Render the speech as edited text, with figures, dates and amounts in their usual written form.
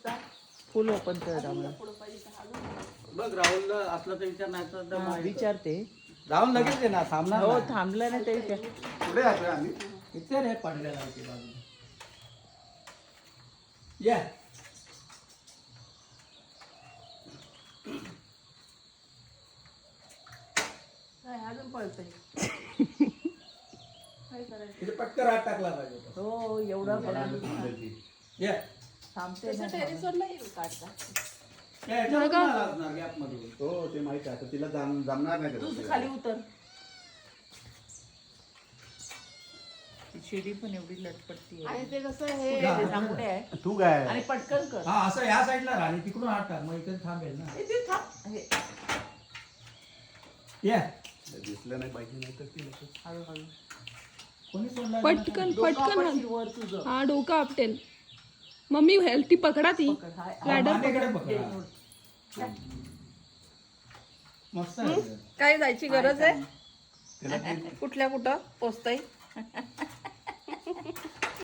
वाजता फुल ओपन कर राहुल. बघ राहुलला असला तर विचार नाही तर विचारते. राहुल लगेच आहे ना थांबणार हो नाही. थांबलं ना ते विचार. पुढे जातोय आम्ही. इथे रे पडलेला आहे ते बाजूला. या काय अजून पळतंय. काय करायचं. इथे पटकन हात टाकला पाहिजे होता. हो एवढा या थांबते तसं ना. टेरेसवर नाही काढता. या, याच्यावर पण आला असणार गॅपमधून. हो ते माहिती आहे आता तिला जमणार नाही तूच त्याचं. खाली उतर. ती शिडी पण एवढी लटपटती आहे. आणि ते कसं हे ते सांगते आहे. तू काय आणि पटकन कर. हा असं ह्या साईडला राहा आणि तिकडून हात टाक मग इकडे थांबेल ना. हे ते थांब. हे, या दिसलं नाही पाहिजे नाही तर तिला हळूहळू. कोणी सोडला पटकन डोकं पटकन आपटशील वर तुझं. हा डोकं आपटेल. मम्मी हेल्थी पकडा ती पकड. हाय. लॅडर मांडीकडे पकड. पकड. हा. मस्त आहे. काय जायची गरज आहे तिला ती कुठल्या कुठं पोचताय